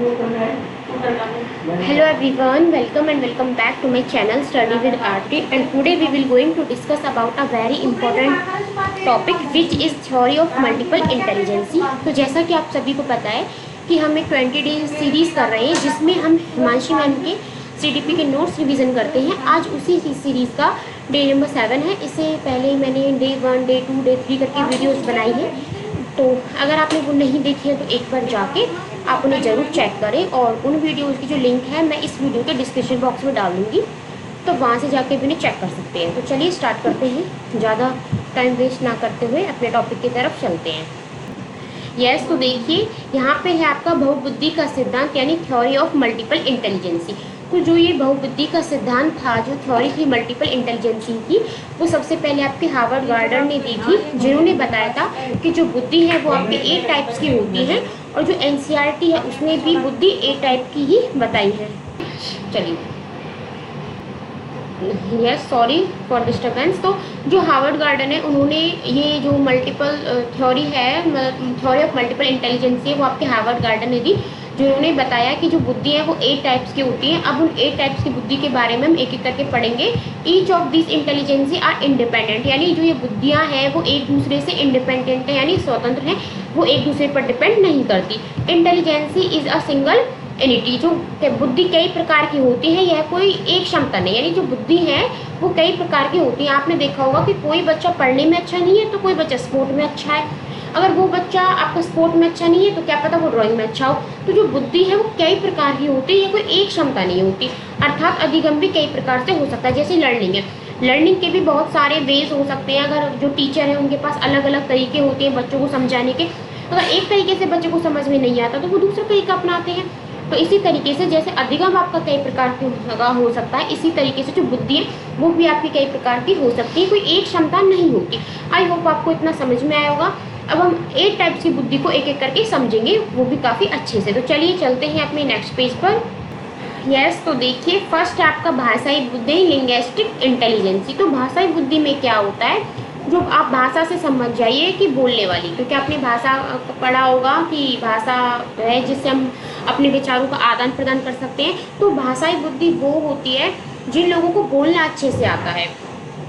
Hello everyone, welcome and welcome back to my channel Study with Aarti, and today we will going to discuss about a very important topic which is theory of multiple intelligence। तो जैसा कि आप सभी को पता है कि हम एक 20 डे सीरीज़ कर रहे हैं जिसमें हम हिमांशी मैम के CDP के नोट्स रिवीजन करते हैं। आज उसी सीरीज़ का डे नंबर 7 है। इससे पहले मैंने डे 1, डे 2, डे 3 करके वीडियोज़ बनाई है, तो अगर आपने वो नहीं देखी है तो एक बार जाके आप उन्हें ज़रूर चेक करें, और उन वीडियोज़ की जो लिंक है मैं इस वीडियो के डिस्क्रिप्शन बॉक्स में डाल दूँगी, तो वहाँ से जाके भी उन्हें चेक कर सकते हैं। तो चलिए स्टार्ट करते हैं, ज़्यादा टाइम वेस्ट ना करते हुए अपने टॉपिक की तरफ चलते हैं। यस, तो देखिए यहाँ पे है आपका बहुबुद्धि का सिद्धांत यानी थ्योरी ऑफ मल्टीपल इंटेलिजेंसी। तो जो ये बहुबुद्धि का सिद्धांत था, जो थ्योरी थी मल्टीपल इंटेलिजेंसी की, वो सबसे पहले आपके हार्वर्ड गार्डन ने दी थी, जिन्होंने बताया था कि जो बुद्धि है वो आपके 8 टाइप्स की होती है, और जो NCERT है उसने भी बुद्धि 8 टाइप की ही बताई है। चलिए, यस, सॉरी फॉर डिस्टर्बेंस। तो जो हार्वर्ड गार्डन है उन्होंने ये जो मल्टीपल थ्योरी है, थ्योरी ऑफ मल्टीपल इंटेलिजेंसी है, वो आपके हार्वर्ड गार्डन ने दी, जिन्होंने बताया कि जो बुद्धि है वो 8 टाइप्स की होती है। अब उन 8 टाइप्स की बुद्धि के बारे में हम एक एक करके पढ़ेंगे। Each of this intelligences are independent, यानी जो ये बुद्धियाँ हैं वो एक दूसरे से इंडिपेंडेंट है, यानी स्वतंत्र हैं, वो एक दूसरे पर डिपेंड नहीं करती। Intelligences is a single entity, जो बुद्धि कई प्रकार की होती है, यह कोई एक क्षमता नहीं, यानी जो बुद्धि है वो कई प्रकार की होती है। आपने देखा होगा कि कोई बच्चा पढ़ने में अच्छा नहीं है तो कोई बच्चा स्पोर्ट में अच्छा है, अगर वो बच्चा आपका स्पोर्ट में अच्छा नहीं है तो क्या पता वो ड्राइंग में अच्छा हो। तो जो बुद्धि है वो कई प्रकार की होती है, ये कोई एक क्षमता नहीं होती, अर्थात अधिगम भी कई प्रकार से हो सकता है। जैसे लर्निंग है, लर्निंग के भी बहुत सारे वेज हो सकते हैं। अगर जो टीचर है उनके पास अलग अलग तरीके होते हैं बच्चों को समझाने के, अगर एक तरीके से बच्चे को समझ में नहीं आता तो वो दूसरा तरीका अपनाते हैं। तो इसी तरीके से जैसे अधिगम आपका कई प्रकार की हो सकता है, इसी तरीके से जो बुद्धि है वो भी आपकी कई प्रकार की हो सकती है, कोई एक क्षमता नहीं होती। आई होप आपको इतना समझ में आया होगा। अब हम 8 टाइप्स की बुद्धि को एक एक करके समझेंगे, वो भी काफ़ी अच्छे से। तो चलिए चलते हैं अपने नेक्स्ट पेज पर। यस, तो देखिए फर्स्ट है आपका भाषाई बुद्धि, लिंग्विस्टिक इंटेलिजेंसी। तो भाषाई बुद्धि में क्या होता है, जो आप भाषा से समझ जाइए कि बोलने वाली, क्योंकि आपने भाषा पढ़ा होगा कि भाषा है जिससे हम अपने विचारों का आदान प्रदान कर सकते हैं। तो भाषाई बुद्धि वो होती है जिन लोगों को बोलना अच्छे से आता है,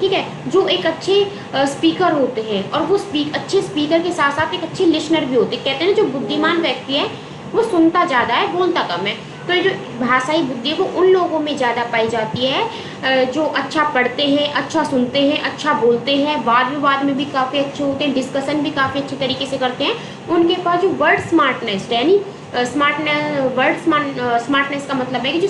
ठीक है, जो एक अच्छे स्पीकर होते हैं, और वो अच्छे स्पीकर के साथ साथ एक अच्छे लिसनर भी होते हैं। कहते हैं ना, जो बुद्धिमान व्यक्ति है वो सुनता ज़्यादा है, बोलता कम है। तो ये जो भाषाई बुद्धि है वो उन लोगों में ज़्यादा पाई जाती है जो अच्छा पढ़ते हैं, अच्छा सुनते हैं, अच्छा बोलते हैं, वाद विवाद में भी काफ़ी अच्छे होते हैं, डिस्कशन भी काफ़ी अच्छे तरीके से करते हैं। उनके पास जो वर्ड स्मार्टनेस है, यानी स्मार्टनेस का मतलब है कि जो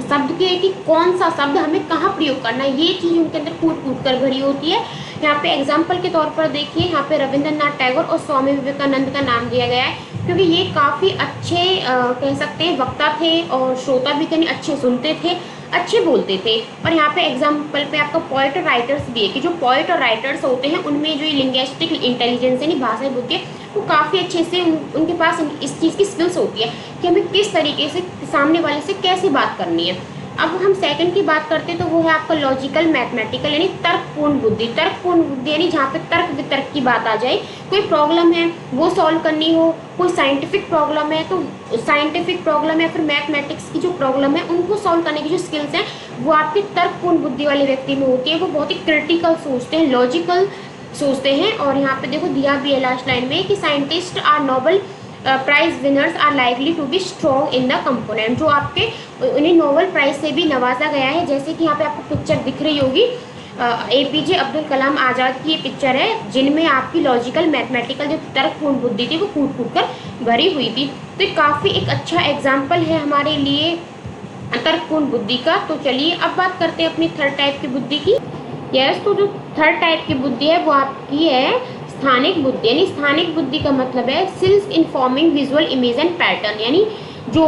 शब्द के कि कौन सा शब्द हमें कहाँ प्रयोग करना है, ये चीज़ उनके अंदर कूट कूट कर भरी होती है। यहाँ पे एग्जाम्पल के तौर पर देखिए, यहाँ पे रविंद्रनाथ टैगोर और स्वामी विवेकानंद का नाम दिया गया है, क्योंकि ये काफ़ी अच्छे कह सकते हैं वक्ता थे, और श्रोता भी कहीं अच्छे सुनते थे, अच्छे बोलते थे। और यहाँ पे एग्जाम्पल पे आपका पोएट और राइटर्स भी है, कि जो पोएट और राइटर्स होते हैं उनमें जो लिंग्विस्टिक इंटेलिजेंस यानी भाषाई बुद्धि वो काफ़ी अच्छे से उनके पास इस चीज़ की स्किल्स होती है कि हमें किस तरीके से सामने वाले से कैसे बात करनी है। अब हम सेकंड की बात करते हैं, तो वो है आपका लॉजिकल मैथमेटिकल यानी तर्कपूर्ण बुद्धि। तर्कपूर्ण बुद्धि यानी जहाँ पे तर्क वितर्क की बात आ जाए, कोई प्रॉब्लम है वो सॉल्व करनी हो, कोई साइंटिफिक प्रॉब्लम है तो साइंटिफिक प्रॉब्लम है, फिर मैथमेटिक्स की जो प्रॉब्लम है उनको सॉल्व करने की जो स्किल्स हैं वो आपके तर्कपूर्ण बुद्धि वाले व्यक्ति में होती है। वो बहुत ही क्रिटिकल सोचते हैं, लॉजिकल सोचते हैं। और यहाँ पे देखो दिया भी है लास्ट लाइन में कि scientist are Nobel prize winners are likely to be strong in the component, जो आपके उन्हें नोबेल प्राइज से भी नवाजा गया है। जैसे कि यहाँ पे आपको पिक्चर दिख रही होगी, APJ अब्दुल कलाम आज़ाद की ये पिक्चर है, जिनमें आपकी लॉजिकल मैथमेटिकल जो तर्कपूर्ण बुद्धि थी वो कूट कूट कर भरी हुई थी। तो ये काफ़ी एक अच्छा एग्जाम्पल है हमारे लिए तर्कपूर्ण बुद्धि का। तो चलिए अब बात करते हैं अपनी थर्ड टाइप की बुद्धि की। यस, तो जो थर्ड टाइप की बुद्धि है वो आपकी है स्थानिक बुद्धि, यानी स्थानिक बुद्धि का मतलब है skills in forming visual image and pattern, यानी जो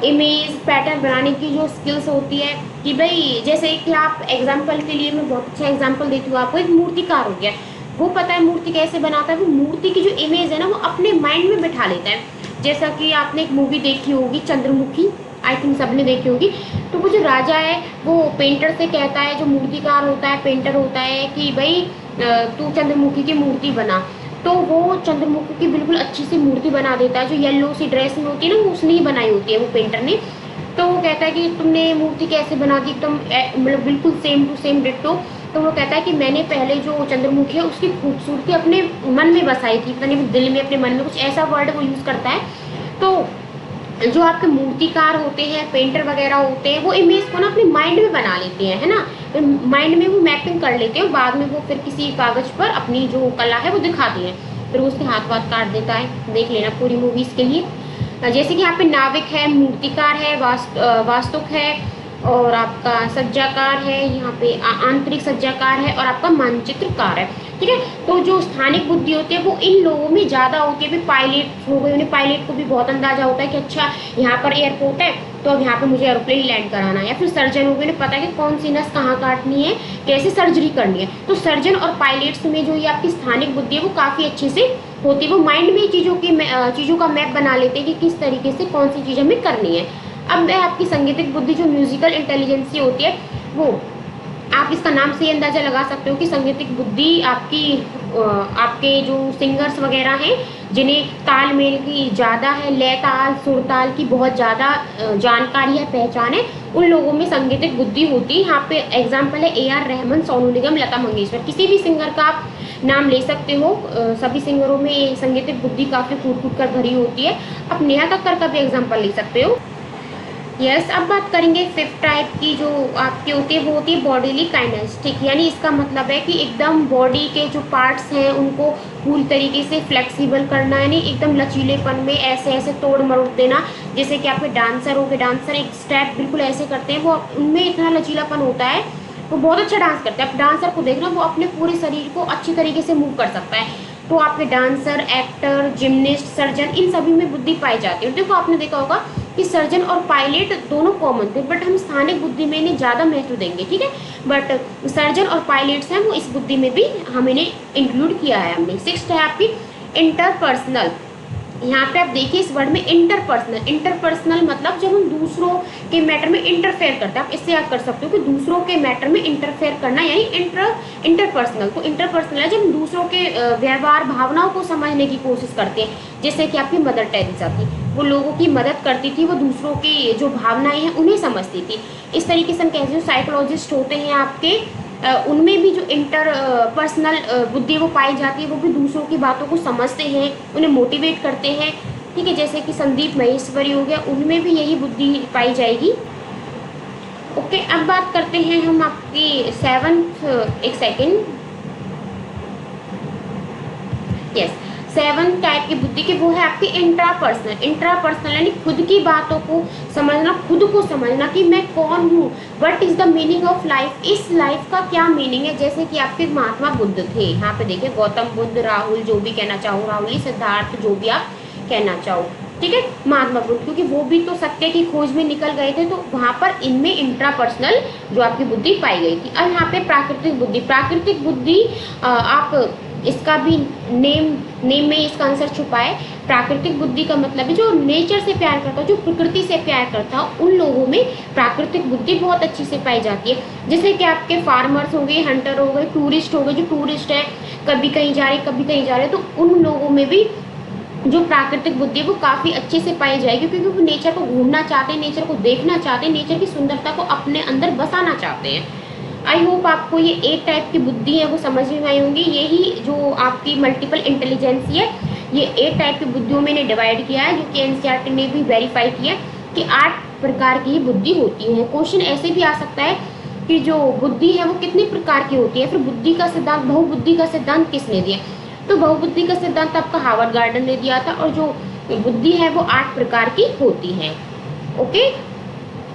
इमेज पैटर्न बनाने की जो स्किल्स होती है, कि भाई जैसे कि आप एग्जांपल के लिए मैं बहुत अच्छा एग्जांपल देती हूँ आपको। एक मूर्तिकार हो गया, वो पता है मूर्ति कैसे बनाता है, वो मूर्ति की जो इमेज है ना वो अपने माइंड में बैठा लेता है। जैसा कि आपने एक मूवी देखी होगी चंद्रमुखी, आई थिंक सबने देखी होगी। तो वो जो राजा है वो पेंटर से कहता है, जो मूर्तिकार होता है पेंटर होता है, कि भाई तू चंद्रमुखी की मूर्ति बना। तो वो चंद्रमुखी की बिल्कुल अच्छी सी मूर्ति बना देता है, जो येलो सी ड्रेस में होती है ना, वो उसने ही बनाई होती है वो पेंटर ने। तो वो कहता है कि तुमने मूर्ति कैसे बना दी एकदम मतलब बिल्कुल सेम टू सेम डिट्टो। तो वो कहता है कि मैंने पहले जो चंद्रमुखी है उसकी खूबसूरती अपने मन में बसाई थी, पता नहीं दिल में, अपने मन में, कुछ ऐसा वर्ड वो यूज़ करता है। तो जो आपके मूर्तिकार होते हैं, पेंटर वगैरह होते हैं, वो इमेज को ना अपने माइंड में बना लेते हैं, है ना, माइंड में वो मैपिंग कर लेते हैं, बाद में वो फिर किसी कागज पर अपनी जो कला है वो दिखाते हैं, फिर वो उसके हाथ वाथ काट देता है। देख लेना पूरी मूवीज के लिए। जैसे कि यहाँ पे नाविक है, मूर्तिकार है, वास्तुक है, और आपका सज्जाकार है, यहाँ पे आंतरिक सज्जाकार है, और आपका मानचित्रकार है। ठीक है, तो जो स्थानिक बुद्धि होती है वो इन लोगों में ज़्यादा होती है। पायलट हो गए, उन्हें पायलट को भी बहुत अंदाजा होता है कि अच्छा यहाँ पर एयरपोर्ट है तो अब यहाँ पे मुझे एरोप्लेन लैंड कराना है। या फिर सर्जन हो गए, उन्हें पता है कि कौन सी नस कहाँ काटनी है, कैसे सर्जरी करनी है। तो सर्जन और पायलट्स में जो ये आपकी स्थानिक बुद्धि है वो काफ़ी अच्छे से होती है। वो माइंड में चीज़ों का मैप बना लेते हैं कि किस तरीके से कौन सी चीज़ हमें करनी है। अब आपकी संगीतिक बुद्धि जो म्यूजिकल इंटेलिजेंसी होती है, वो आप इसका नाम से ही अंदाज़ा लगा सकते हो कि संगीतिक बुद्धि आपके जो सिंगर्स वगैरह हैं जिन्हें तालमेल की ज़्यादा है, लय ताल सुर ताल की बहुत ज़्यादा जानकारी है, पहचान है, उन लोगों में संगीतिक बुद्धि होती है। यहाँ पे एग्जाम्पल है AR रहमान, सोनू निगम, लता मंगेशकर, किसी भी सिंगर का आप नाम ले सकते हो। सभी सिंगरों में संगीतिक बुद्धि काफ़ी फूट फूट कर भरी होती है। आप नेहा कक्कर का भी एग्जाम्पल ले सकते हो। यस, अब बात करेंगे फिफ्थ टाइप की जो आपकी होती है, वो होती है बॉडीली काइनेस्टिक। यानी इसका मतलब है कि एकदम बॉडी के जो पार्ट्स हैं उनको पूरी तरीके से फ्लेक्सिबल करना, यानी एकदम लचीलेपन में ऐसे ऐसे तोड़ मरोड़ देना। जैसे कि आपके डांसर हो गए, डांसर एक स्टेप बिल्कुल ऐसे करते हैं, वो उनमें इतना लचीलापन होता है, वो बहुत अच्छा डांस करते हैं। आप डांसर को देखना, वो अपने पूरे शरीर को अच्छी तरीके से मूव कर सकता है। तो आपके डांसर, एक्टर, जिम्निस्ट, सर्जन, इन सभी में बुद्धि पाई जाती है। देखो आपने देखा होगा कि सर्जन और पायलट दोनों कॉमन थे, बट हम स्थानिक बुद्धि में इन्हें ज़्यादा महत्व देंगे। ठीक है, बट सर्जन और पायलट्स हैं वो इस बुद्धि में भी हम इन्हें इंक्लूड किया है हमने। सिक्स्थ है आपकी इंटरपर्सनल। यहाँ पे आप देखिए इस वर्ड में इंटरपर्सनल। इंटरपर्सनल मतलब जब हम दूसरों के मैटर में इंटरफेयर करते हैं, आप इससे याद कर सकते हो कि दूसरों के मैटर में इंटरफेयर करना, यानी इंटरपर्सनल। तो इंटरपर्सनल है जब हम दूसरों के व्यवहार, भावनाओं को समझने की कोशिश करते हैं। जैसे कि आपकी मदर टेरेसा थी, वो लोगों की मदद करती थी, वो दूसरों की जो भावनाएं हैं उन्हें समझती थी। इस तरीके से हम कहते हैं साइकोलॉजिस्ट होते हैं आपके, उनमें भी जो पर्सनल बुद्धि वो पाई जाती है, वो भी दूसरों की बातों को समझते हैं, उन्हें मोटिवेट करते हैं। ठीक है, जैसे कि संदीप महेश्वरी हो गया, उनमें भी यही बुद्धि पाई जाएगी। ओके, अब बात करते हैं हम आपकी सेवंथ, एक सेकेंड, यस, सेवन टाइप की बुद्धि की, वो है आपकी इंट्रापर्सनल। इंट्रापर्सनल यानी खुद की बातों को समझना, खुद को समझना कि मैं कौन हूँ, what is the meaning of life, इस लाइफ का क्या मीनिंग है। जैसे कि आपके महात्मा बुद्ध थे, यहाँ पे देखिए गौतम बुद्ध, राहुल, जो भी कहना चाहो, राहुल, सिद्धार्थ, जो भी आप कहना चाहो। ठीक है, महात्मा बुद्ध, क्योंकि वो भी तो सत्य की खोज में निकल गए थे, तो वहाँ पर इनमें इंट्रापर्सनल जो आपकी बुद्धि पाई गई थी। अब यहाँ पे प्राकृतिक बुद्धि। प्राकृतिक बुद्धि आप इसका भी नेम में इसका आंसर छुपा है। प्राकृतिक बुद्धि का मतलब है जो नेचर से प्यार करता है, जो प्रकृति से प्यार करता है, उन लोगों में प्राकृतिक बुद्धि बहुत अच्छी से पाई जाती है। जैसे कि आपके फार्मर्स हो गए, हंटर हो गए, टूरिस्ट हो गए, जो टूरिस्ट है कभी कहीं जा रहे कभी कहीं जा रहे, तो उन लोगों में भी जो प्राकृतिक बुद्धि है वो काफ़ी अच्छे से पाई जाएगी, क्योंकि वो नेचर को घूमना चाहते हैं, नेचर को देखना चाहते हैं, नेचर की सुंदरता को अपने अंदर बसाना चाहते हैं। आई होप आपको ये 8 टाइप की बुद्धि है वो समझ में आई होंगी। यही जो आपकी मल्टीपल इंटेलिजेंसी है, ये 8 टाइप की बुद्धियों में इन्हें डिवाइड किया है, जो कि NCERT ने भी वेरीफाई किया कि 8 प्रकार की बुद्धि होती है। क्वेश्चन ऐसे भी आ सकता है कि जो बुद्धि है वो कितने प्रकार की होती है, फिर बुद्धि का सिद्धांत, बहुबुद्धि का सिद्धांत किसने दिया। तो बहुबुद्धि का सिद्धांत आपका हार्वर्ड गार्डन ने दिया था, और जो बुद्धि है वो 8 प्रकार की होती है। ओके,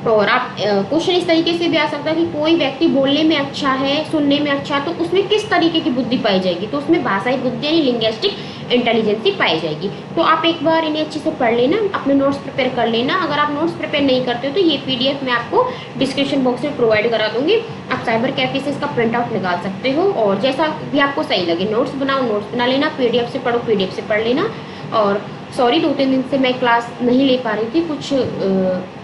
और आप क्वेश्चन इस तरीके से भी आ सकता है कि कोई व्यक्ति बोलने में अच्छा है, सुनने में अच्छा, तो उसमें किस तरीके की बुद्धि पाई जाएगी, तो उसमें भाषाई बुद्धि यानी लिंग्विस्टिक इंटेलिजेंसी पाई जाएगी। तो आप एक बार इन्हें अच्छे से पढ़ लेना, अपने नोट्स प्रिपेयर कर लेना। अगर आप नोट्स प्रिपेयर नहीं करते हो तो ये PDF मैं आपको डिस्क्रिप्शन बॉक्स में प्रोवाइड करा दूंगी, आप साइबर कैफे से इसका प्रिंट आउट निकाल सकते हो, और जैसा भी आपको सही लगे नोट्स बनाओ, नोट्स बना लेना, PDF से पढ़ो, PDF से पढ़ लेना। और सॉरी 2-3 दिन से मैं क्लास नहीं ले पा रही थी, कुछ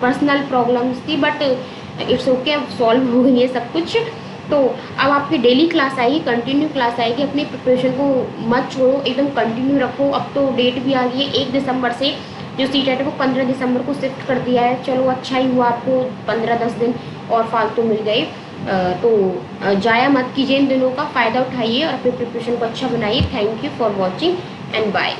पर्सनल प्रॉब्लम्स थी, बट इट्स ओके, अब सॉल्व हो गई है सब कुछ। तो अब आपकी डेली क्लास आएगी, कंटिन्यू क्लास आएगी, अपनी प्रिपरेशन को मत छोड़ो, एकदम कंटिन्यू रखो। अब तो डेट भी आ गई है 1 दिसंबर से, जो सीट है वो 15 दिसंबर को शिफ्ट कर दिया है। चलो अच्छा ही हुआ, आपको 15-10 दिन और फालतू मिल गए। तो जाया मत कीजिए इन दिनों का, फ़ायदा उठाइए और अपनी प्रिपरेशन को अच्छा बनाइए। Thank you for watching and bye.